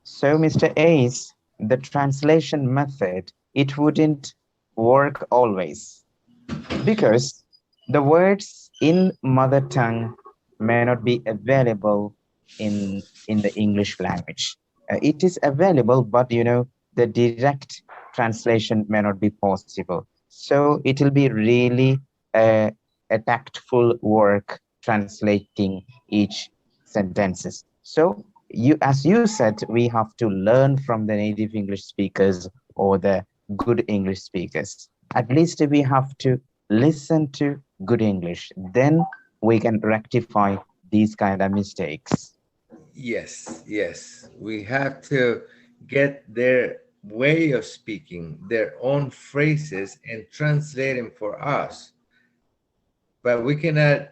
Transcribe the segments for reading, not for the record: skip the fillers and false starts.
So, Mr. Ace, the translation method, it wouldn't work always because the words in mother tongue may not be available in the English language. It is available, but the direct translation may not be possible. So it will be really a tactful work translating each sentences. So as you said, we have to learn from the native English speakers or the good English speakers. At least we have to listen to good English. Then we can rectify these kind of mistakes. Yes, yes. We have to get their way of speaking, their own phrases, and translate them for us. But we cannot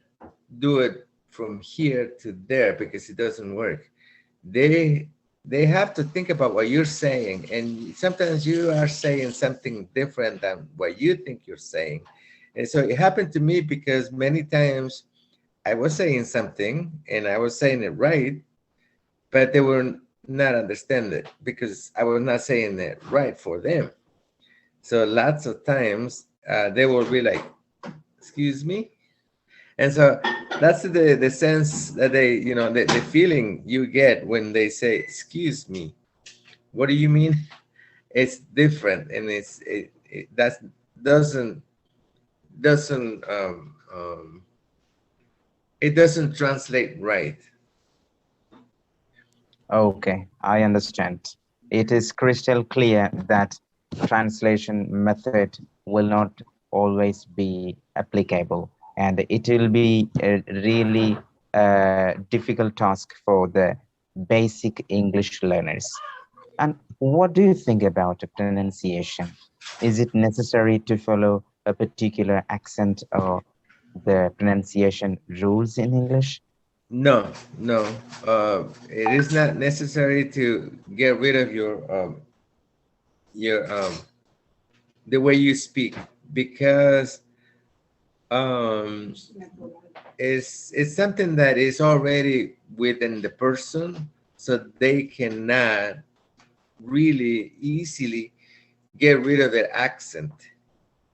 do it from here to there because it doesn't work. They have to think about what you're saying, and sometimes you are saying something different than what you think you're saying. And so it happened to me because many times I was saying something and I was saying it right, but they were not understand it because I was not saying it right for them. So lots of times they will be like, "Excuse me," and so that's the sense that they, the feeling you get when they say, "Excuse me." What do you mean? It's different, and that doesn't doesn't it doesn't translate right. Okay, I understand. It is crystal clear that translation method will not always be applicable, and it will be a really difficult task for the basic English learners. And what do you think about pronunciation? Is it necessary to follow a particular accent or the pronunciation rules in English? No, no. It is not necessary to get rid of your the way you speak because um, it's something that is already within the person, so they cannot really easily get rid of their accent.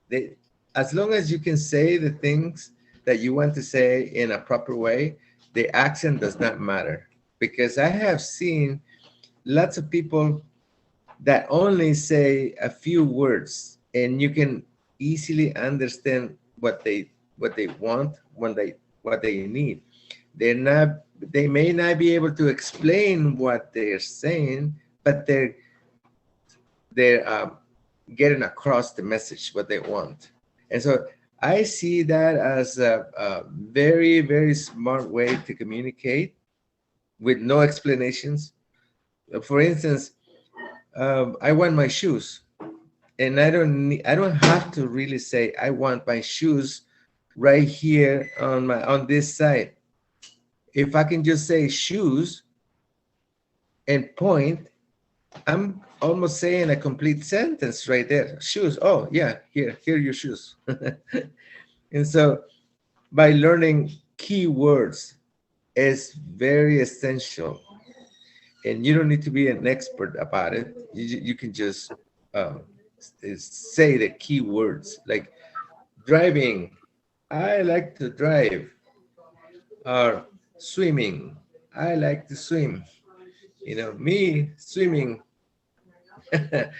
They, as long as you can say the things that you want to say in a proper way, the accent does not matter. Because I have seen lots of people that only say a few words, and you can easily understand what they want what they need. They may not be able to explain what they're saying, but they're getting across the message what they want. And so I see that as a very, very smart way to communicate with no explanations. For instance, I want my shoes, and I don't have to really say I want my shoes right here on this side. If I can just say shoes and point, I'm almost saying a complete sentence right there. Shoes. Oh yeah, here are your shoes. And so by learning keywords is very essential, and you don't need to be an expert about it. You can just um, say the keywords like driving. I like to drive. Or swimming. I like to swim. Me swimming. Yeah.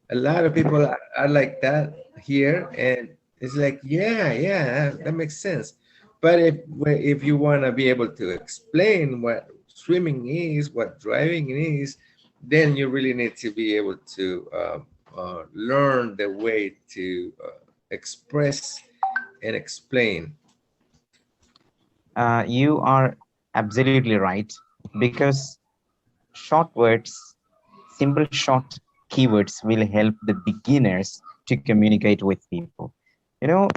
A lot of people are like that here, and it's like, yeah, yeah, that makes sense. But if you want to be able to explain what swimming is, what driving is, then you really need to be able to learn the way to express and explain. You are absolutely right because short words, simple short keywords will help the beginners to communicate with people. You know,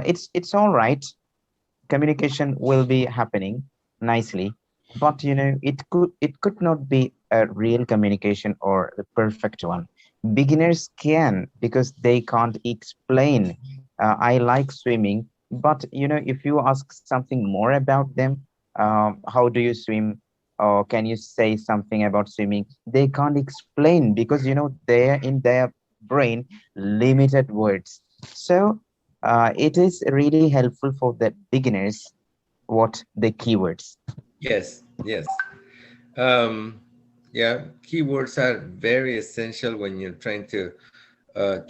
it's all right. Communication will be happening nicely, but it could not be a real communication or the perfect one. Beginners can because they can't explain. I like swimming, but if you ask something more about them, how do you swim? or can you say something about swimming, they can't explain because they're in their brain limited words. So it is really helpful for the beginners what the keywords. Yes, yes. Um, yeah, keywords are very essential when you're trying to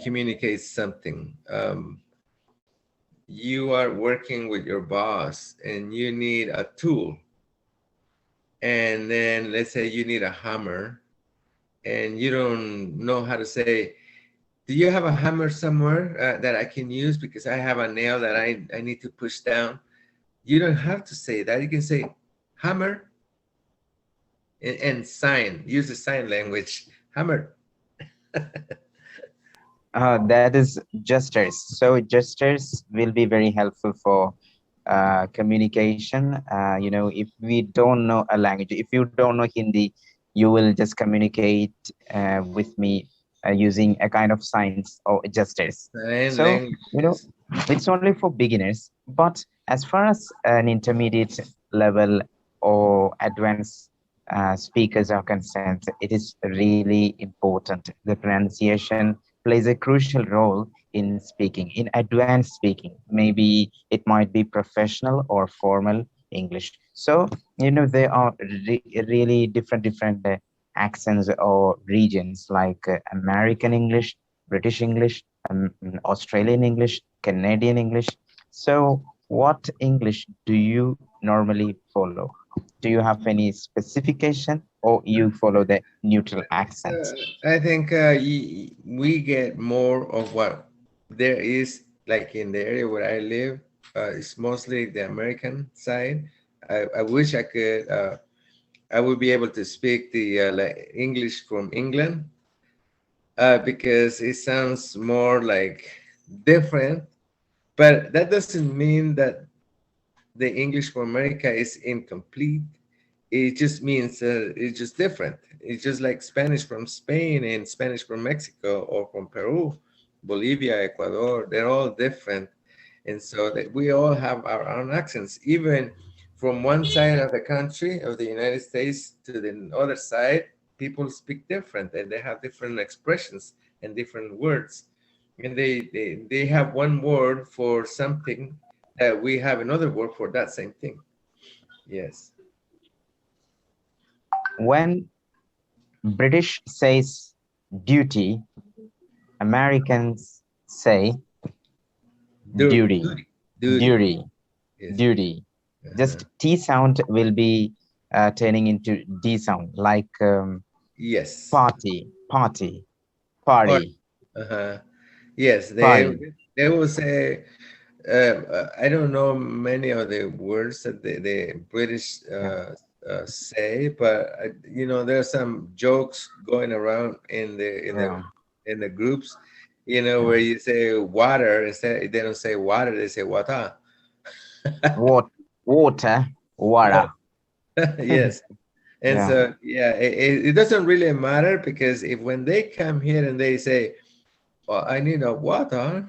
communicate something. You are working with your boss and you need a tool, and then let's say you need a hammer, and you don't know how to say, do you have a hammer somewhere that I can use because I have a nail that I need to push down? You don't have to say that. You can say hammer and sign. Use the sign language. Hammer. That is gestures. So gestures will be very helpful for communication. If we don't know a language, if you don't know Hindi, you will just communicate with me using a kind of signs or gestures. Sign So, languages. it's only for beginners. But as far as an intermediate level or advanced speakers are concerned, it is really important. The pronunciation plays a crucial role in speaking, in advanced speaking. Maybe it might be professional or formal English. So, there are really different accents or regions like American English, British English, Australian English, Canadian English. So, what English do you normally follow? Do you have any specification or you follow the neutral accents? I think we get more of what there is, like in the area where I live. It's mostly the American side. I wish I could. I would be able to speak the like English from England because it sounds more like different. But that doesn't mean that the English from America is incomplete. It just means it's just different. It's just like Spanish from Spain and Spanish from Mexico or from Peru, Bolivia, Ecuador. They're all different, and so that we all have our own accents. Even from one side of the country of the United States to the other side, people speak different, and they have different expressions and different words, and they have one word for something that we have another word for that same thing. Yes. When British says duty, Americans say duty, Duty. Duty. duty, Yes. duty. Uh-huh. Just T sound will be turning into D sound, like Yes. party, party, Or party, uh-huh. Yes, party. they will say I don't know many of the words that the British Yeah. say, but there's some jokes going around Yeah. in the groups, where Yeah. you say water instead. They don't say water; they say water. What water, water. Yes. And Yeah. so, yeah, it doesn't really matter because if when they come here and they say, "Oh, I need a water,"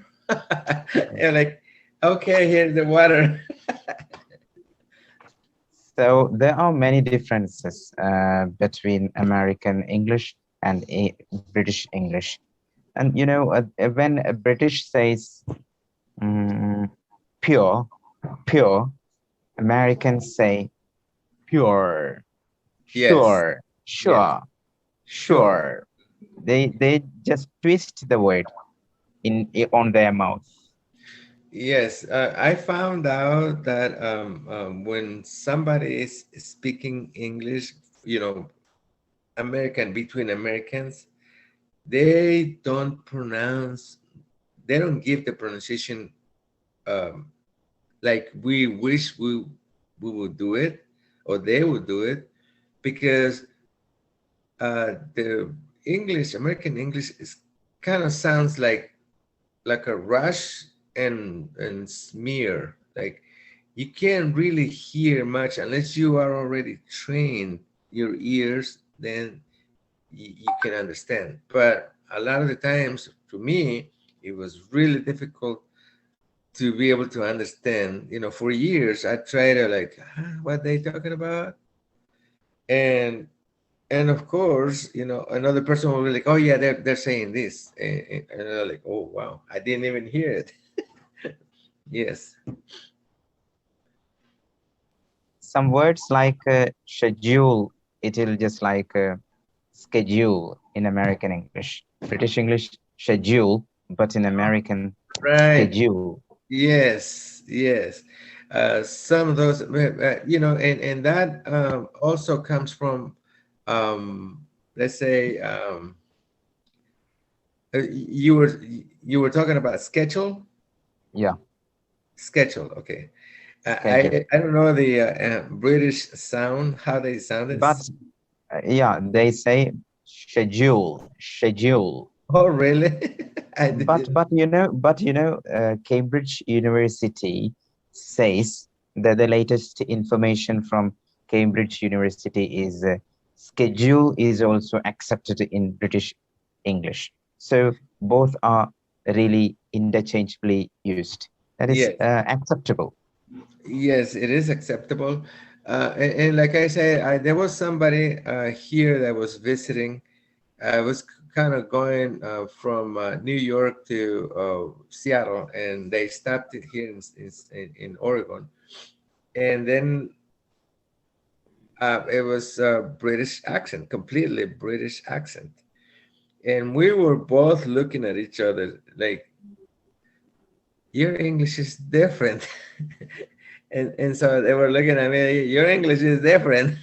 you're like, "Okay, here's the water." So there are many differences between American English and British English. And when a British says mm, pure, pure, Americans say pure, Yes, sure, yes, sure, sure. sure. They just twist the word on their mouth. Yes, I found out that when somebody is speaking English, you know, American between Americans, they don't pronounce, they don't give the pronunciation um, like we wish we would do it or they would do it because the English, American English, is kind of sounds like a rush and smear. Like you can't really hear much unless you are already trained your ears. Then you can understand. But a lot of the times, to me, it was really difficult to be able to understand. For years I tried to like, what they talking about, and and of course, another person will be like, oh yeah, they're saying this, and they're like, oh wow, I didn't even hear it. Yes. Some words like schedule, it will just like schedule in American English. British English, schedule, but in American, Right. schedule. Yes, yes. Some of those, and that also comes from, um, let's say, you were talking about schedule. Yeah, Schedule, okay. schedule. I don't know the British sound, how they sound it. But yeah, they say schedule, schedule. Oh, really? I But didn't. Cambridge University says that the latest information from Cambridge University is schedule is also accepted in British English. So both are really interchangeably used. That is Yes, acceptable. yes, it is acceptable. And like I said, there was somebody here that was visiting. I was kind of going from New York to Seattle, and they stopped it here in Oregon. And then it was a British accent, completely British accent. And we were both looking at each other like, your English is different. And so they were looking at me, your English is different.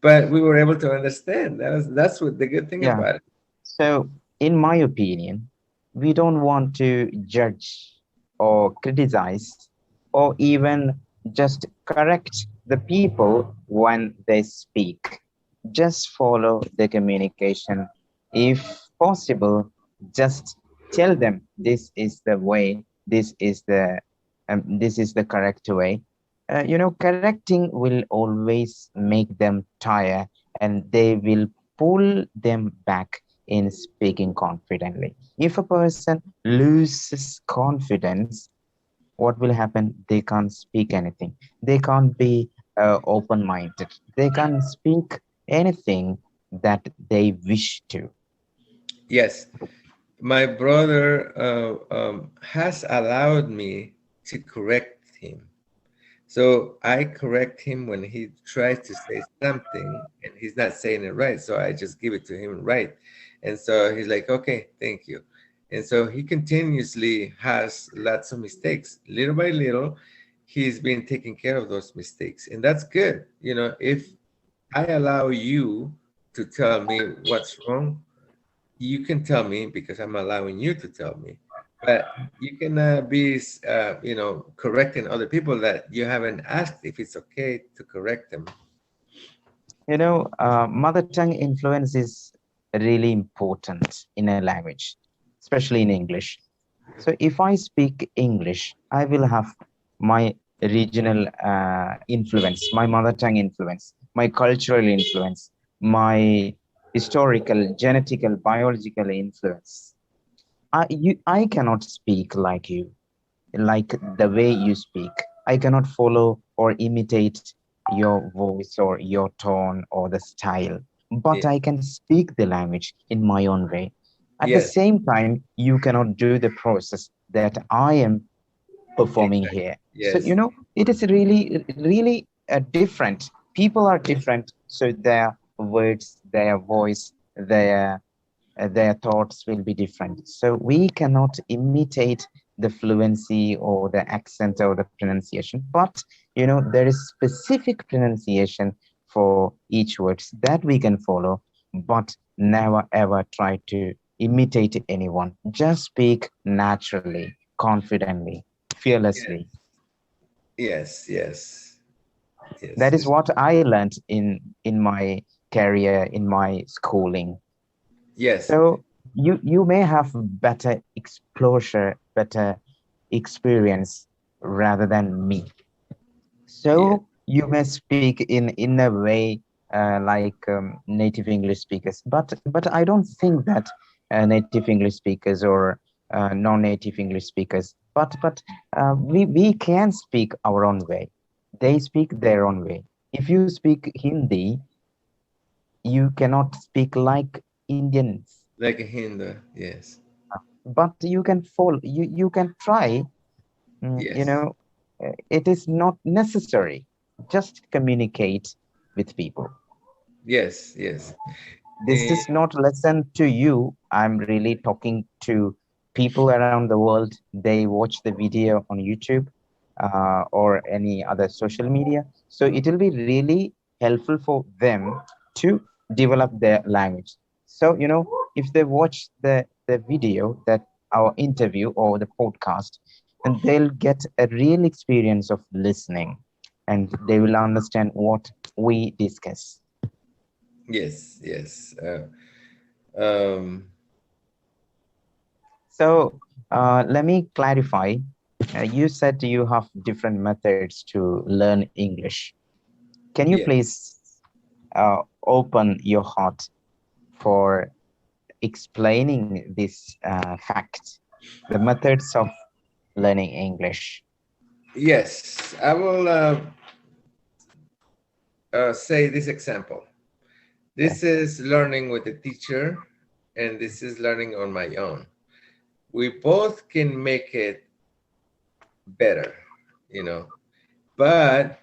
But we were able to understand. That's what the good thing Yeah. about it. So, in my opinion, we don't want to judge or criticize or even just correct the people when they speak. Just follow the communication. If possible, just tell them this is the way, this is the correct way. Correcting will always make them tired and they will pull them back in speaking confidently. If a person loses confidence, what will happen? They can't speak anything. They can't be open minded. They can't speak anything that they wish to. Yes, my brother has allowed me to correct him. So I correct him when he tries to say something and he's not saying it right. So I just give it to him right. And so he's like, okay, thank you. And so he continuously has lots of mistakes. Little by little, he's been taking care of those mistakes. And that's good. If I allow you to tell me what's wrong, you can tell me because I'm allowing you to tell me. But you can be, correcting other people that you haven't asked if it's okay to correct them. Mother tongue influence is really important in a language, especially in English. So if I speak English, I will have my regional influence, my mother tongue influence, my cultural influence, my historical, genetical, biological influence. I cannot speak like you, like the way you speak. I cannot follow or imitate your voice or your tone or the style, but Yeah. I can speak the language in my own way. At the Yes, same time, you cannot do the process that I am performing exactly. here. So, Yes, it is really, really different. People are different. So their words, their voice, their thoughts will be different. So we cannot imitate the fluency or the accent or the pronunciation, but there is specific pronunciation for each words that we can follow, but never ever try to imitate anyone. Just speak naturally, confidently, yes, fearlessly. yes, yes, yes, That is what I learned in my career, in my schooling. yes, So you may have better exposure, better experience rather than me. yes, So you may speak in a way like native English speakers, but I don't think that native English speakers or non-native English speakers, but we can speak our own way. They speak their own way. If you speak Hindi, you cannot speak like Indians, Like a Hindu, yes. but you can follow. You can try. You Yes, know, it is not necessary. Just communicate with people. yes, yes. This Eh, is not lesson to you. I'm really talking to people around the world. They watch the video on YouTube or any other social media. So it will be really helpful for them to develop their language. So, if they watch the video, that our interview or the podcast, and they'll get a real experience of listening, and they will understand what we discuss. yes, yes. Um, So let me clarify. You said you have different methods to learn English. Can you yeah. please open your heart for explaining this fact, the methods of learning English? Yes, I will say this example. Yeah. This is learning with a teacher, and this is learning on my own. We both can make it better, you know. But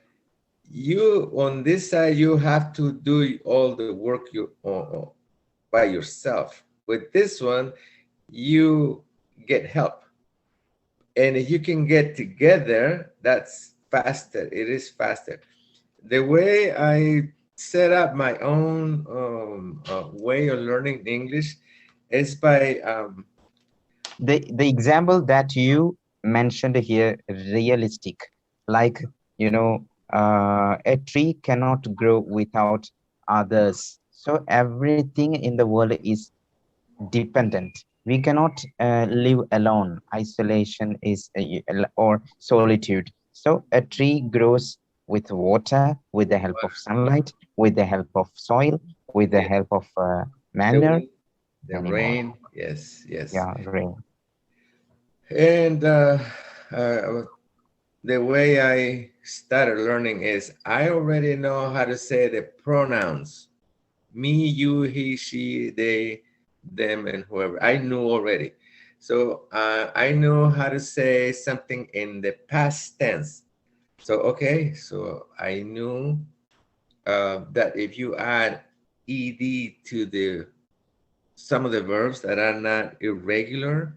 you on this side, you have to do all the work by yourself. With this one, you get help, and if you can get together, that's faster. It is faster. The way I set up my own way of learning English is by The example that you mentioned here, realistic, like, a tree cannot grow without others. So everything in the world is dependent. We cannot live alone. Isolation is or solitude. So a tree grows with water, with the help of sunlight, with the help of soil, with the yeah, help of the manure, wind, the many more. rain. Yes, yes. Yeah, rain. And uh, the way I started learning is I already know how to say the pronouns: me, you, he, she, they, them, and whoever. I knew already. So I know how to say something in the past tense. So, okay, so I knew that if you add ed to the some of the verbs that are not irregular,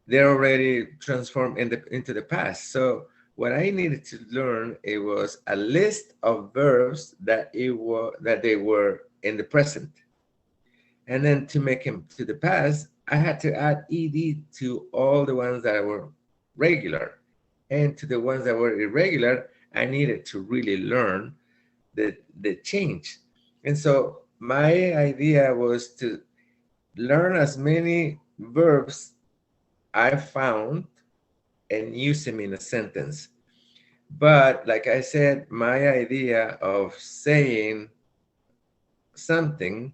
they're already transformed into the past. So what I needed to learn, it was a list of verbs that they were in the present, and then to make them to the past, I had to add ed to all the ones that were regular, and to the ones that were irregular, I needed to really learn the change. And so my idea was to learn as many verbs I found and use them in a sentence. But like I said, my idea of saying something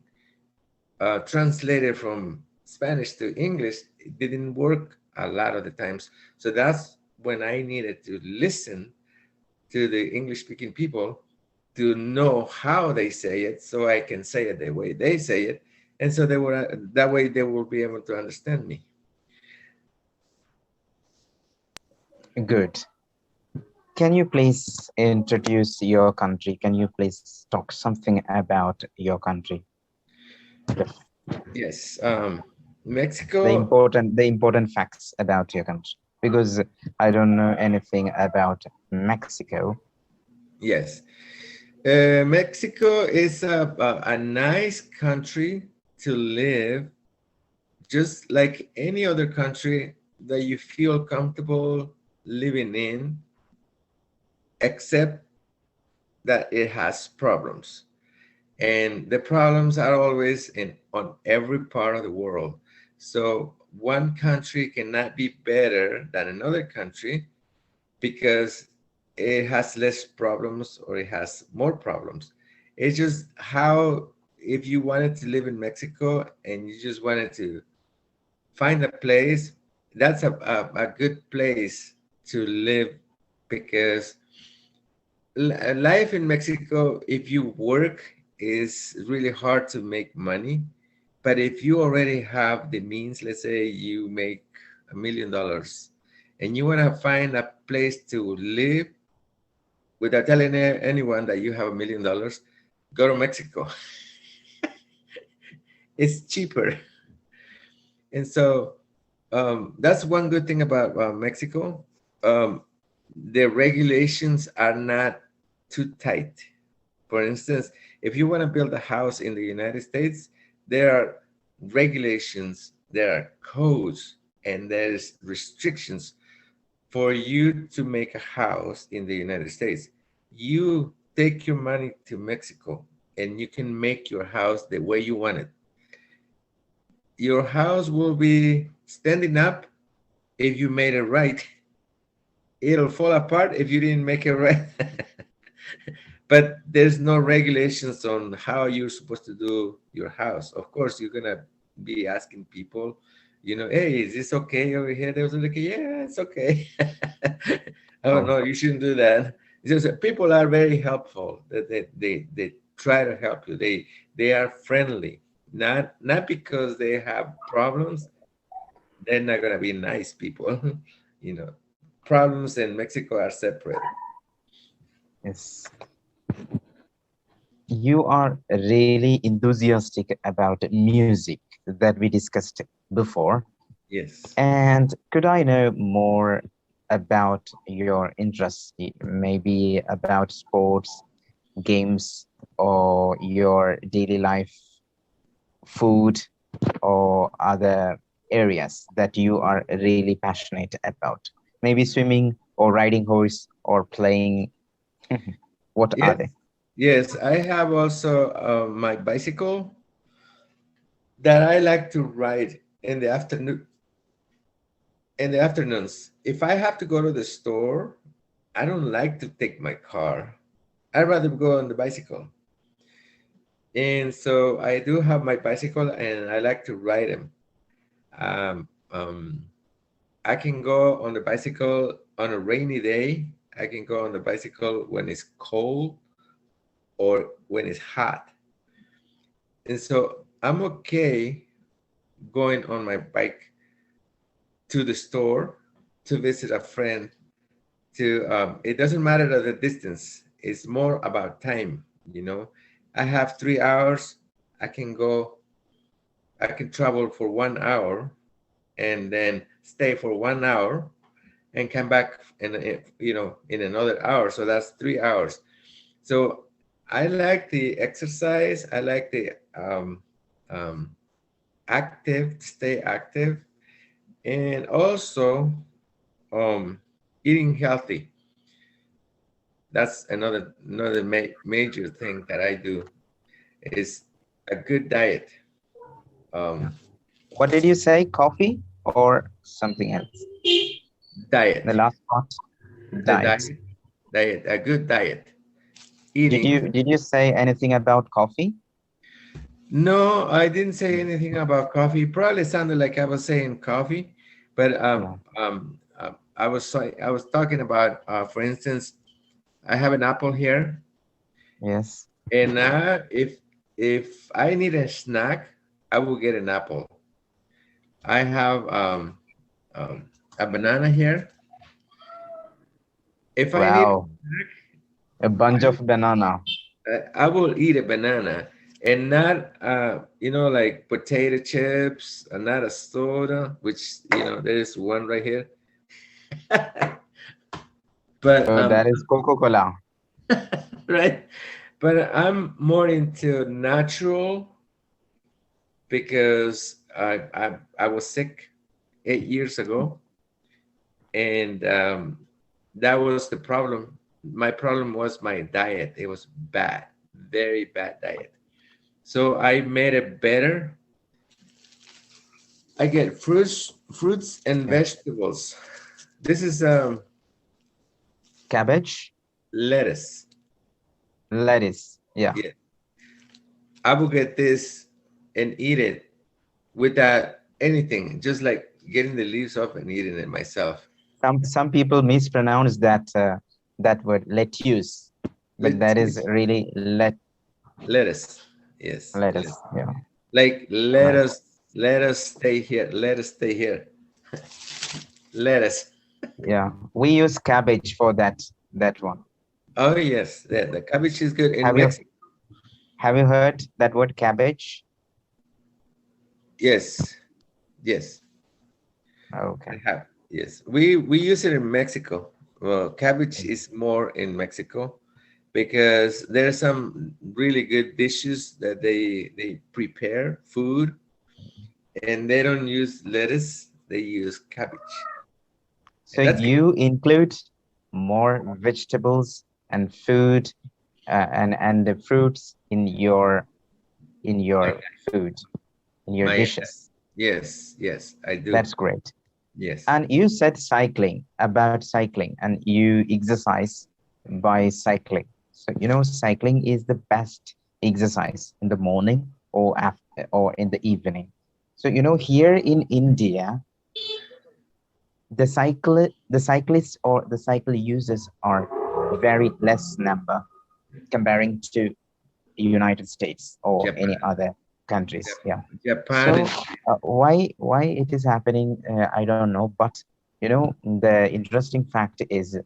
translated from Spanish to English, it didn't work a lot of the times. So that's when I needed to listen to the English speaking people to know how they say it so I can say it the way they say it. And so they were that way they will be able to understand me. Good. Can you please introduce your country? Can you please talk something about your country? The, Yes. the Mexico, important the important facts about your country, because I don't know anything about Mexico. yes. Mexico is a nice country to live, just like any other country that you feel comfortable living in, except that it has problems. And the problems are always in on every part of the world. So one country cannot be better than another country because it has less problems or it has more problems. It's just how, if you wanted to live in Mexico and you just wanted to find a place, that's a good place to live, because Life in Mexico, if you work, is really hard to make money. But if you already have the means, let's say you make $1 million and you want to find a place to live without telling anyone that you have $1 million, go to Mexico. It's cheaper. And so that's one good thing about Mexico. Um, the regulations are not too tight. For instance, if you want to build a house in the United States, there are regulations, there are codes, and there's restrictions for you to make a house in the United States. You take your money to Mexico and you can make your house the way you want it. Your house will be standing up if you made it right. It'll fall apart if you didn't make it right. But there's no regulations on how you're supposed to do your house. Of course, you're gonna be asking people, hey, is this okay over here? They was like, yeah, it's okay. Oh Oh, no, you shouldn't do that. It's just people are very helpful. They try to help you. They are friendly. Not because they have problems. They're not gonna be nice people. you know, Problems in Mexico are separate. yes. You are really enthusiastic about music that we discussed before. Yes. And could I know more about your interests, maybe about sports, games, or your daily life, food, or other areas that you are really passionate about? Maybe swimming or riding horse or playing. What are Yes. they? Yes, I have also my bicycle that I like to ride in the afternoon. In the afternoons, if I have to go to the store, I don't like to take my car. I'd rather go on the bicycle. And so I do have my bicycle, and I like to ride them. Um, um, I can go on the bicycle on a rainy day. I can go on the bicycle when it's cold or when it's hot. And so I'm okay going on my bike to the store to visit a friend. It doesn't matter the distance. It's more about time. I have 3 hours. I can go. I can travel for 1 hour and then stay for 1 hour and come back in another hour. So that's 3 hours. So I like the exercise. I like the um, stay active, and also eating healthy. That's another major thing that I do is a good diet. Yeah. Um, What did you say? Coffee or something else? The Diet, last part, the diet. diet, a good diet. Did Eating. you say anything about coffee? No, I didn't say anything about coffee. Probably sounded like I was saying coffee, but Yeah. I was talking about, for instance, I have an apple here, Yes. and if I need a snack, I will get an apple. I have um, a banana here. If I need, Wow. A bunch of banana. I will eat a banana, and not like potato chips, and not a soda, which there is one right here. But So that is Coca-Cola. right, but I'm more into natural because I was sick 8 years ago, and that was the problem. My problem was my diet. It was bad, very bad diet. So I made it better. I get fruits and Yeah. vegetables. This is Cabbage, lettuce. lettuce. Yeah. Yeah, I will get this and eat it without anything, just like getting the leaves off and eating it myself. Some people mispronounce that word lettuce. but that is really lettuce. Yes, lettuce. lettuce. Yeah, Like right. let us stay here. Let us stay here. Let us. Yeah, we use cabbage for that one. Oh yes, the cabbage is good in Have you Mexico. have you heard that word cabbage? Yes, yes, I Okay. have. Yes, we use it in Mexico. Well, cabbage is more in Mexico because there's some really good dishes that they prepare food, and they don't use lettuce, they use cabbage, So and that's good. you include more vegetables and food and the fruits in My your food, in your my dishes. yes, yes, I do. That's great. Yes, And you said cycling, about cycling, and you exercise by cycling. So you know cycling is the best exercise in the morning or after or in the evening. So you know here in India, the cyclists or the cycle users are very less number comparing to United States or any Japan, other countries. Yeah. Japan So is why it is happening? I don't know. But you know, the interesting fact is,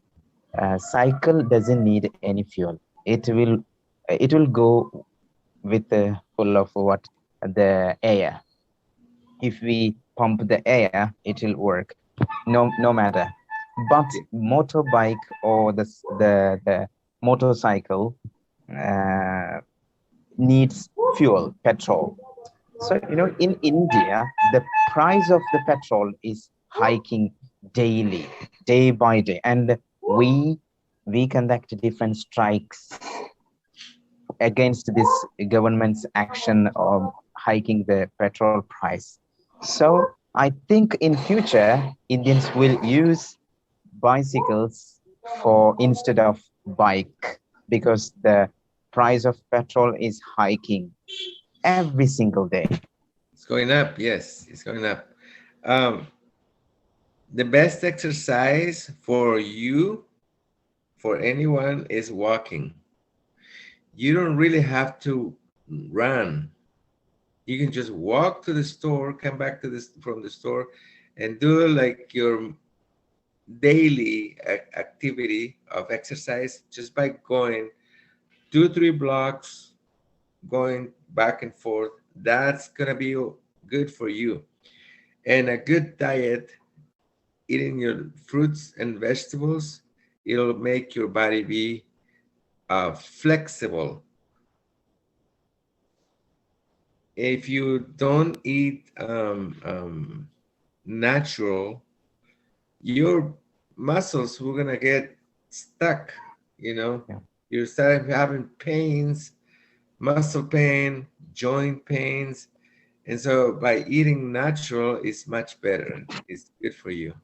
cycle doesn't need any fuel. It will go with full of what the air. If we pump the air, it will work. No matter. But yeah, motorbike or the motorcycle uh, needs fuel, petrol. So, you know, in India, the price of the petrol is hiking daily, day by day. And we conduct different strikes against this government's action of hiking the petrol price. So I think in future, Indians will use bicycles for instead of bike because the price of petrol is hiking every single day. it's going up. Yes, it's going up. Um, the best exercise for you, for anyone, is walking. You don't really have to run. You can just walk to the store, come back to this from the store, and do like your daily activity of exercise just by going 2 3 blocks, going back and forth. That's gonna be good for you. And a good diet, eating your fruits and vegetables, it'll make your body be flexible. If you don't eat natural, your muscles were gonna get stuck. You know, Yeah. you're starting having pains, muscle pain, joint pains, and so by eating natural is much better. It's good for you.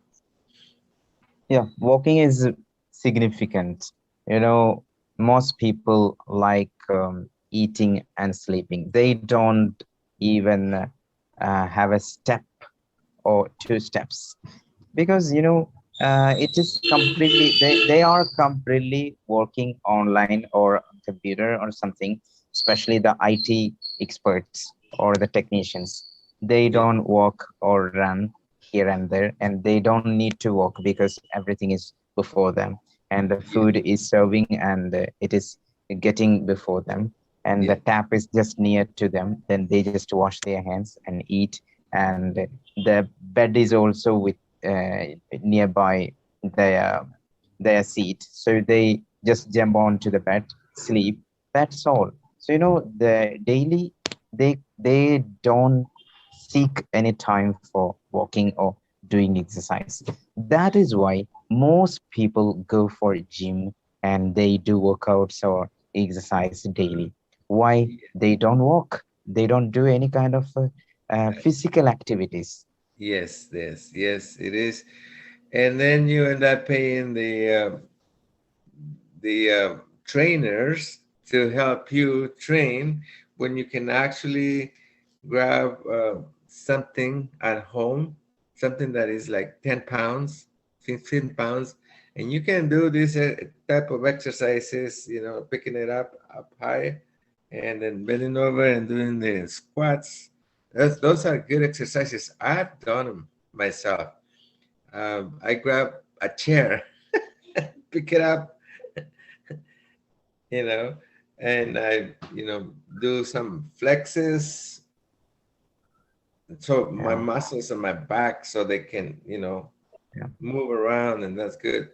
Yeah, walking is significant. You know, most people like eating and sleeping. They don't even have a step or two steps because you know it is completely they are completely working online or on computer or something, especially the IT experts or the technicians. They Yeah, don't walk or run here and there, and they don't need to walk because everything is before them, and the yeah, food is serving, and it is getting before them, and yeah, the tap is just near to them. Then they just wash their hands and eat, and the bed is also with nearby their seat, so they just jump onto the bed, sleep. That's all. So you know the daily they don't seek any time for walking or doing exercise. That is why most people go for gym and they do workouts or exercise daily. Why yeah. they don't walk? They don't do any kind of physical activities. Yes, yes, yes, it is. And then you end up paying the trainers to help you train when you can actually grab something at home, something that is like 10 pounds, 15 pounds, And you can do this type of exercises, picking it up high and then bending over and doing the squats. Those are good exercises. I've done them myself. I grab a chair, pick it up, you know, and I, do some flexes, so my Yeah, muscles on my back so they can, yeah. move around, and that's good.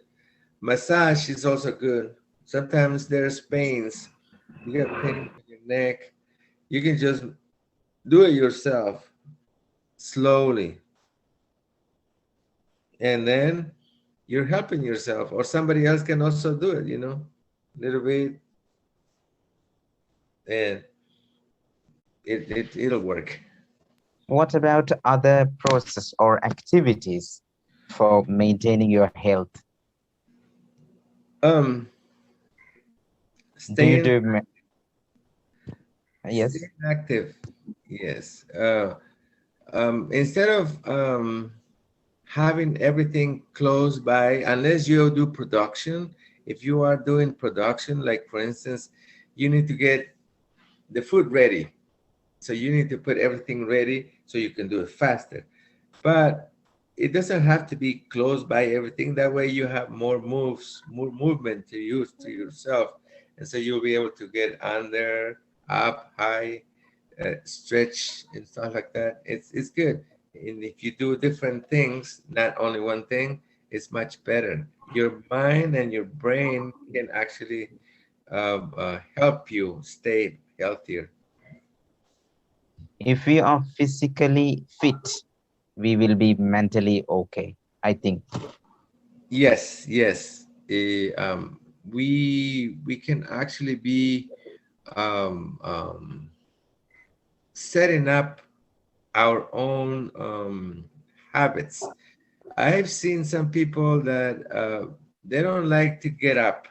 Massage is also good. Sometimes there's pains. You get pain in your neck. You can just do it yourself slowly, and then you're helping yourself, or somebody else can also do it, a little bit, and it'll work. What about other process or activities for maintaining your health? Um, Do you staying do, yes? staying active, yes. Instead of having everything close by, unless you do production. If you are doing production, like for instance, you need to get the food ready, so you need to put everything ready so you can do it faster. But it doesn't have to be close by everything. That way you have more movement to use to yourself, and so you'll be able to get under, up, high, stretch and stuff like that. It's good. And if you do different things, not only one thing, it's much better. Your mind and your brain can actually help you stay healthier. If we are physically fit, we will be mentally okay, I think. Yes, yes. We can actually be um, um, setting up our own habits. I've seen some people that they don't like to get up,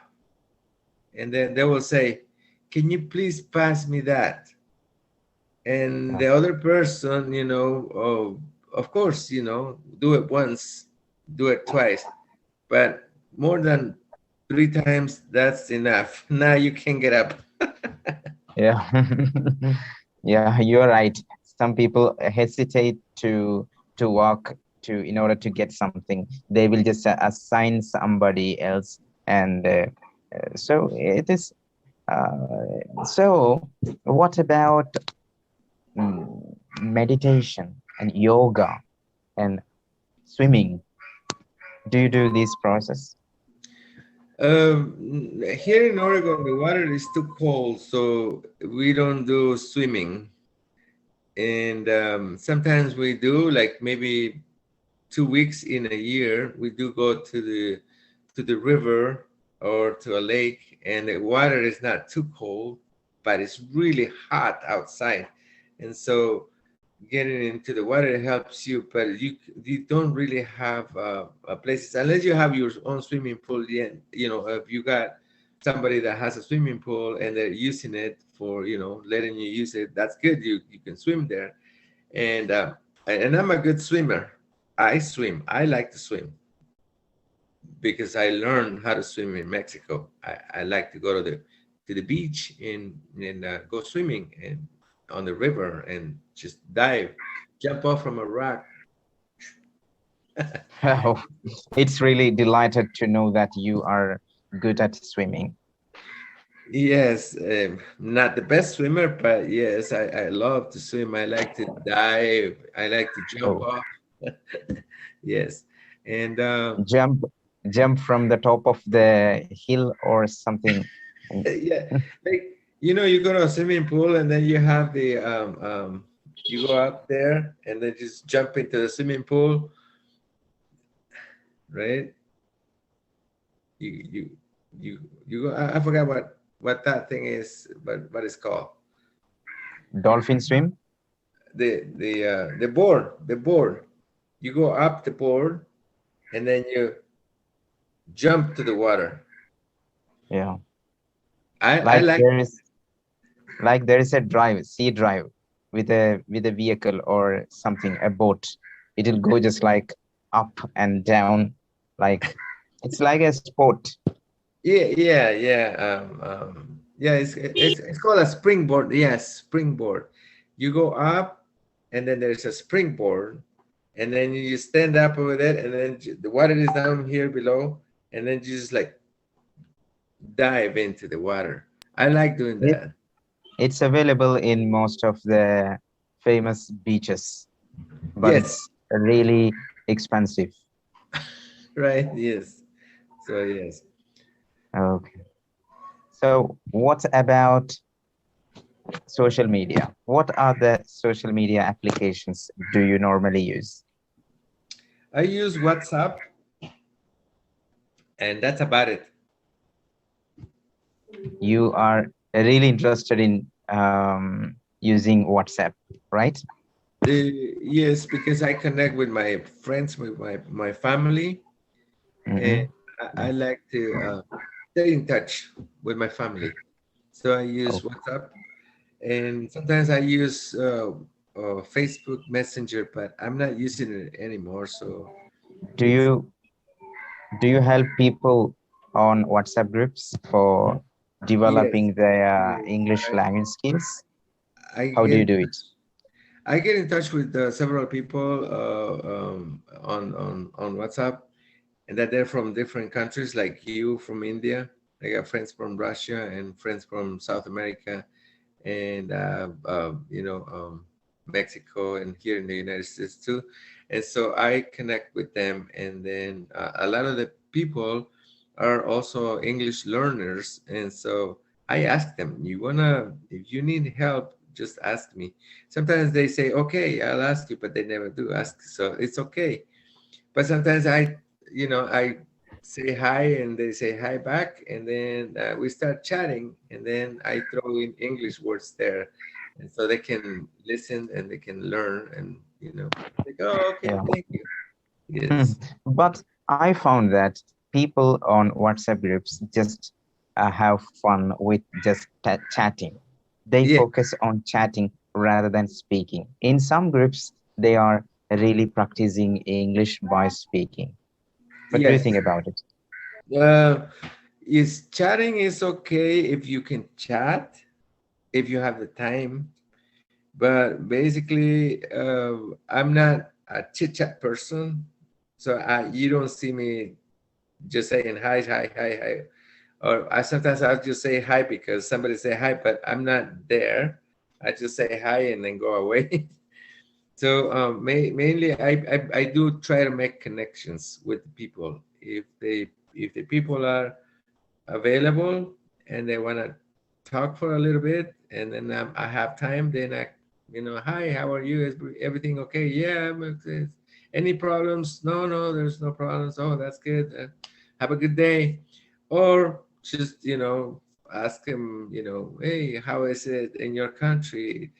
and then they will say, "Can you please pass me that?" And Yeah. the other person, oh, of course, do it once, do it twice, but more than three times, that's enough. Now you can get up. Yeah. Yeah, you're right. Some people hesitate to walk to in order to get something. They will just assign somebody else, and so it is. So, what about meditation and yoga and swimming? Do you do this process? Um, Here in Oregon, the water is too cold, so we don't do swimming. And sometimes we do, like maybe 2 weeks in a year, we do go to the river or to a lake, and the water is not too cold, but it's really hot outside, and so getting into the water helps you. But you don't really have places unless you have your own swimming pool. Yeah, if you got somebody that has a swimming pool and they're using it for letting you use it, that's good. You can swim there, and I'm a good swimmer. I swim. I like to swim because I learned how to swim in Mexico. I like to go to the beach and go swimming and on the river and just dive, jump off from a rock. Oh, it's really delighted to know that you are good at swimming. Yes, not the best swimmer, but yes, I love to swim. I like to dive. I like to jump Oh, off. Yes, and jump, jump from the top of the hill or something. yeah, like you go to a swimming pool and then you have you go up there and then just jump into the swimming pool, right? You you you you go. I forgot what that thing is, but what it's called. Dolphin swim? The board. You go up the board and then you jump to the water. Yeah. I Like like. there is a drive, sea drive with a vehicle or something, a boat. It'll go just like up and down, like. It's like a sport. Yeah. It's called a springboard. Yes, springboard. You go up, and then there's a springboard, and then you stand up over that, and then the water is down here below, and then you just like dive into the water. I like doing It, that. it's available in most of the famous beaches, but Yes, it's really expensive. right. Yes. So yes. Okay. So, what about social media? What are the social media applications do you normally use? I use WhatsApp, and that's about it. You are really interested in using WhatsApp, right? Yes, because I connect with my friends, with my family, and Hmm. I like to stay in touch with my family. So I use Oh, WhatsApp, and sometimes I use Facebook Messenger, but I'm not using it anymore. So do it's you do you help people on WhatsApp groups for yes, developing their yes. English language skills? I How do get you in do it? touch. I get in touch with several people on WhatsApp, and that they're from different countries, like you from India. I got friends from Russia and friends from South America, and Mexico, and here in the United States too. And so I connect with them, and then a lot of the people are also English learners, and so I ask them, "You wanna? If you need help, just ask me." Sometimes they say, "Okay, I'll ask you," but they never do ask, so it's okay. But sometimes I say hi, and they say hi back, and then we start chatting, and then I throw in English words there, and so they can listen and they can learn, and like, oh, okay, Yeah. thank you. Hmm. Yes, But I found that people on WhatsApp groups just have fun with just chatting. They yeah, focus on chatting rather than speaking. In some groups, they are really practicing English by speaking. What do you yes. think about it? Uh, is chatting is okay if you can chat, if you have the time, but basically, I'm not a chit chat person, so you don't see me just saying hi, hi, hi, hi. Or sometimes I'll just say hi because somebody say hi, but I'm not there. I just say hi and then go away. So mainly, I do try to make connections with the people. If the people are available and they want to talk for a little bit, and then I have time, then hi, how are you? Is everything okay? Yeah, any problems? No, no, there's no problems. Oh, that's good. Have a good day. Or just ask him, hey, how is it in your country?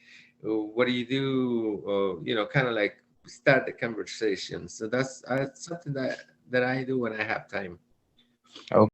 What do you do? Or kind of like start the conversation. So that's something that I do when I have time. Okay.